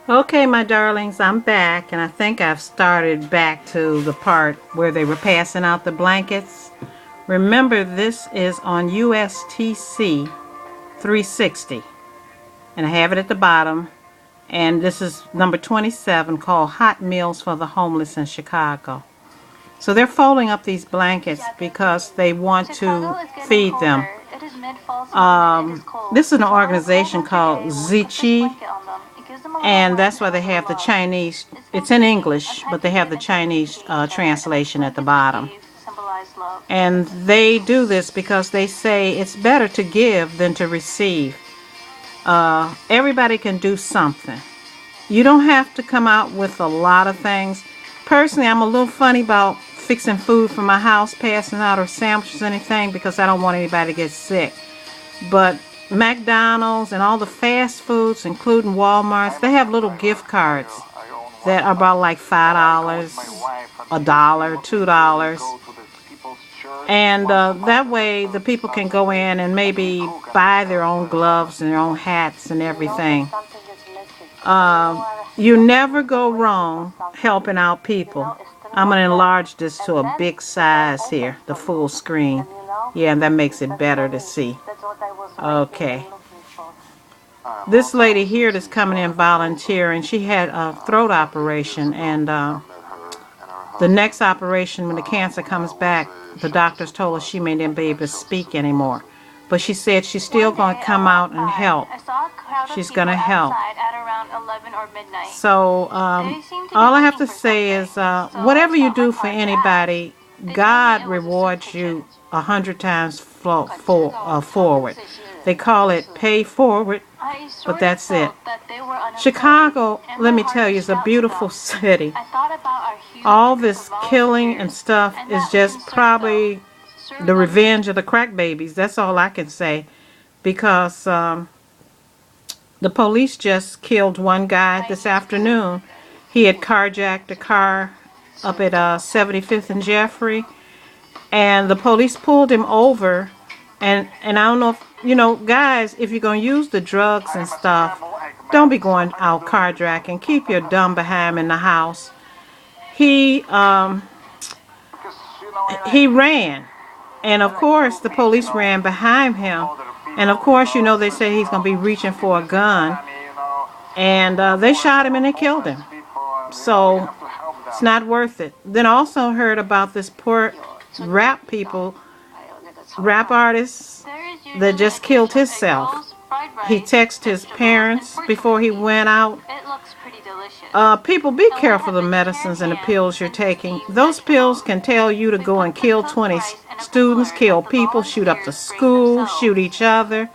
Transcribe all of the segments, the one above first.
Okay, my darlings, I'm back, and I think I've started back to the part where they were passing out the blankets. Remember, this is on USTC 360, and I have it at the bottom. And this is number 27, called Hot Meals for the Homeless in Chicago. So they're folding up these blankets because they want to feed them. This is an organization called Zichi, and that's why they have the Chinese. It's in English, but they have the Chinese translation at the bottom. And they do this because they say it's better to give than to receive. Everybody can do something. You don't have to come out with a lot of things. Personally, I'm a little funny about fixing food for my house, passing out or sandwiches, anything, because I don't want anybody to get sick. But McDonald's and all the fast foods, including Walmart's, they have little gift cards that are about like $5, a dollar, $2. And that way the people can go in and maybe buy their own gloves and their own hats and everything. You never go wrong helping out people. I'm going to enlarge this to a big size here, the full screen. Yeah, and that makes it better to see. Okay. This lady here that's coming in volunteering, she had a throat operation, and the next operation, when the cancer comes back, the doctors told her she may not be able to speak anymore. But she said she's still going to come out and help. She's going to help. So all I have to say is whatever you do for anybody, God rewards you 100 times forward. They call it pay forward, but that's it. Chicago, let me tell you, is a beautiful city. All this killing and stuff is just probably the revenge of the crack babies. That's all I can say, because the police just killed one guy this afternoon. He had carjacked a car up at 75th and Jeffrey, and the police pulled him over. And I don't know if, guys, if you're going to use the drugs and stuff, don't be going out carjacking. Keep your dumb behind in the house. He ran. And of course, the police ran behind him. And of course, they say he's going to be reaching for a gun. And they shot him and they killed him. So it's not worth it. Then I also heard about this poor rap artist that just killed himself. He texted his parents before he went out. People, be careful of the medicines and the pills you're taking. Those pills can tell you to go and kill 20 students, kill people, shoot up the school, shoot each other.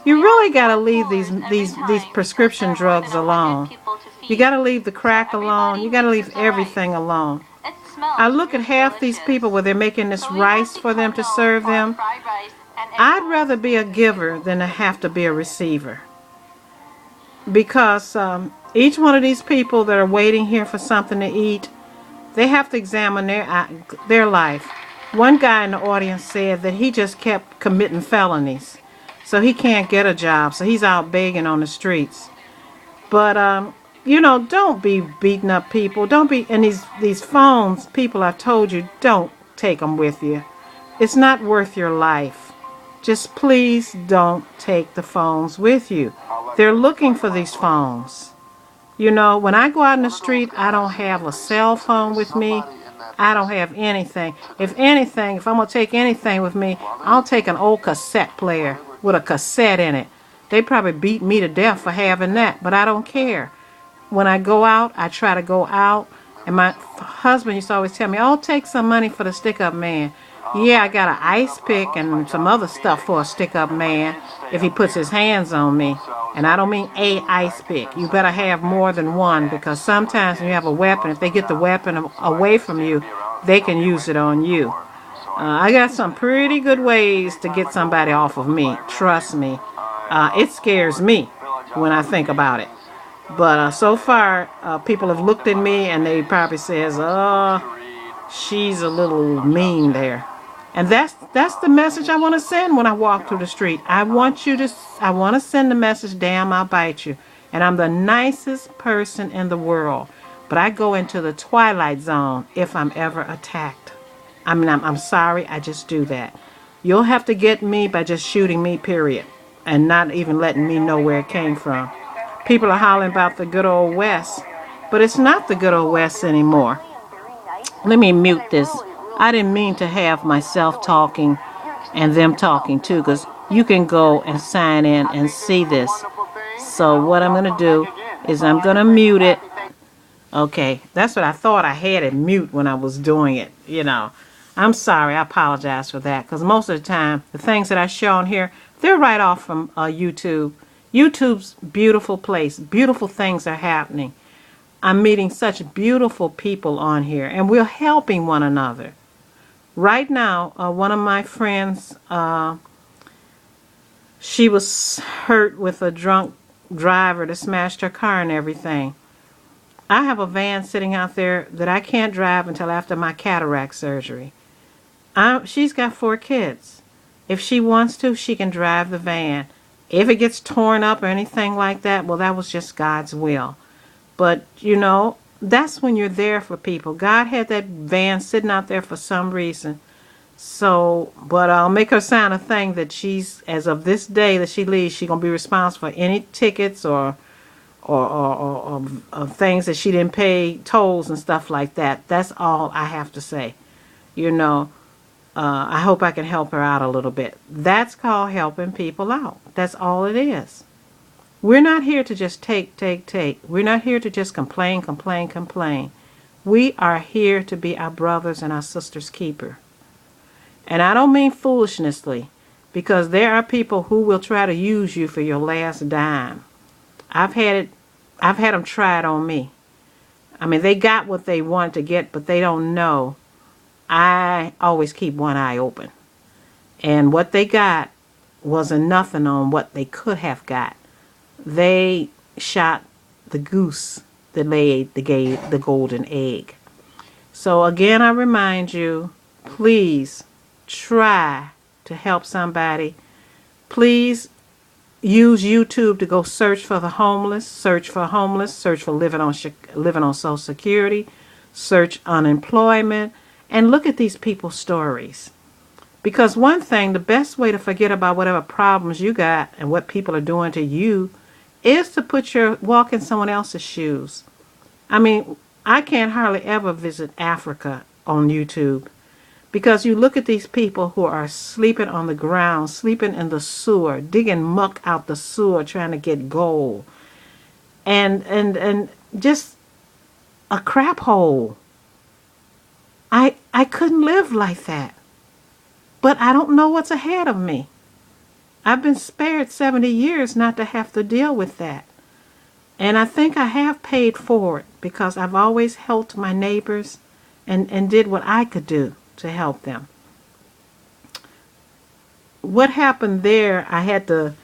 You really got to leave these prescription drugs alone. You got to leave the crack alone. You got to leave everything alone. I look at half these people where they're making this rice for them to serve them. I'd rather be a giver than to have to be a receiver. Because each one of these people that are waiting here for something to eat, they have to examine their life. One guy in the audience said that he just kept committing felonies, so he can't get a job, so he's out begging on the streets. But don't be beating up people. Don't be, and these phones, people, I've told you, don't take them with you. It's not worth your life. Just please don't take the phones with you. They're looking for these phones. When I go out in the street, I don't have a cell phone with me. I don't have anything. If anything, if I'm going to take anything with me, I'll take an old cassette player with a cassette in it. They probably beat me to death for having that, but I don't care. When I go out, I try to go out. And my husband used to always tell me, "Oh, take some money for the stick-up man." Yeah, I got an ice pick and some other stuff for a stick-up man if he puts his hands on me. And I don't mean a ice pick. You better have more than one, because sometimes when you have a weapon, if they get the weapon away from you, they can use it on you. I got some pretty good ways to get somebody off of me. Trust me. It scares me when I think about it. But so far, people have looked at me and they probably says, "Oh, she's a little mean there." And that's the message I want to send when I walk through the street. I want to send the message, damn, I'll bite you. And I'm the nicest person in the world. But I go into the twilight zone if I'm ever attacked. I mean, I'm sorry, I just do that. You'll have to get me by just shooting me, period, and not even letting me know where it came from. People are hollering about the good old West, but it's not the good old West anymore. Let me mute this. I didn't mean to have myself talking and them talking too, because you can go and sign in and see this. So what I'm going to do is I'm going to mute it. Okay, that's what I thought. I had it mute when I was doing it, you know. I'm sorry, I apologize for that, because most of the time, the things that I show on here, they're right off from YouTube. YouTube's beautiful place. Beautiful things are happening. I'm meeting such beautiful people on here, and we're helping one another. Right now, one of my friends, she was hurt with a drunk driver that smashed her car and everything. I have a van sitting out there that I can't drive until after my cataract surgery. She's got 4 kids. If she wants to, she can drive the van. If it gets torn up or anything like that, well, that was just God's will. But, you know, that's when you're there for people. God had that van sitting out there for some reason. So, but I'll make her sign a thing that she's, as of this day that she leaves, she's going to be responsible for any tickets or things that she didn't pay, tolls and stuff like that. That's all I have to say. You know, I hope I can help her out a little bit. That's called helping people out. That's all it is. We're not here to just take. We're not here to just complain. We are here to be our brothers and our sisters' keeper. And I don't mean foolishnessly, because there are people who will try to use you for your last dime. I've had them try it on me. I mean, they got what they wanted to get, but they don't know. I always keep one eye open. And what they got wasn't nothing on what they could have got. They shot the goose that laid the golden egg. So again, I remind you, please try to help somebody. Please use YouTube to go search for the homeless, search for living on Social Security, search unemployment, and look at these people's stories. Because one thing, the best way to forget about whatever problems you got and what people are doing to you is to walk in someone else's shoes. I mean, I can't hardly ever visit Africa on YouTube, because you look at these people who are sleeping on the ground, sleeping in the sewer, digging muck out the sewer, trying to get gold, and just a crap hole. I couldn't live like that. But I don't know what's ahead of me. I've been spared 70 years not to have to deal with that. And I think I have paid for it, because I've always helped my neighbors and did what I could do to help them. What happened there, I had to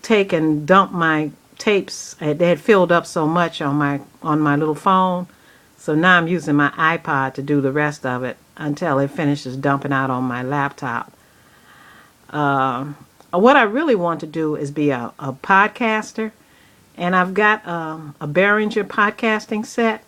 take and dump my tapes. They had filled up so much on my little phone. So now I'm using my iPod to do the rest of it until it finishes dumping out on my laptop. What I really want to do is be a podcaster. And I've got a Behringer podcasting set.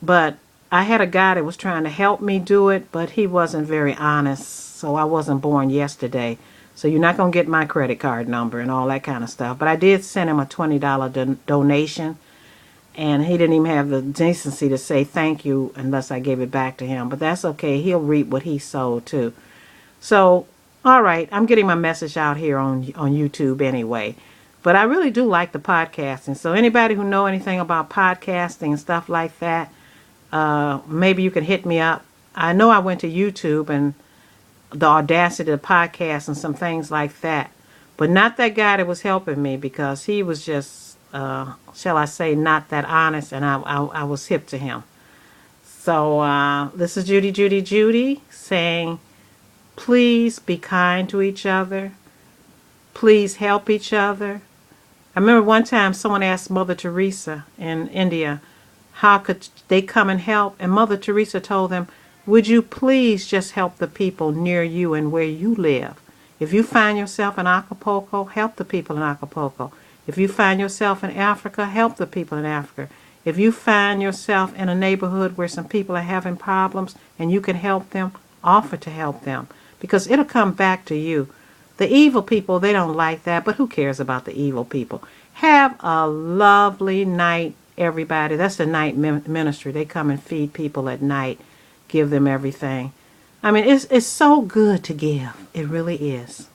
But I had a guy that was trying to help me do it, but he wasn't very honest. So I wasn't born yesterday. So you're not going to get my credit card number and all that kind of stuff. But I did send him a $20 donation. And he didn't even have the decency to say thank you unless I gave it back to him. But that's okay. He'll reap what he sowed too. So, all right. I'm getting my message out here on YouTube anyway. But I really do like the podcasting. So anybody who know anything about podcasting and stuff like that, maybe you can hit me up. I know I went to YouTube and the Audacity of podcast and some things like that. But not that guy that was helping me, because he was just, shall I say, not that honest, and I was hip to him. So this is Judy saying, please be kind to each other. Please help each other. I remember one time someone asked Mother Teresa in India, how could they come and help? And Mother Teresa told them, would you please just help the people near you and where you live? If you find yourself in Acapulco, help the people in Acapulco. If you find yourself in Africa, help the people in Africa. If you find yourself in a neighborhood where some people are having problems and you can help them, offer to help them, because it'll come back to you. The evil people, they don't like that, but who cares about the evil people? Have a lovely night, everybody. That's the night ministry. They come and feed people at night, give them everything. I mean, it's so good to give. It really is.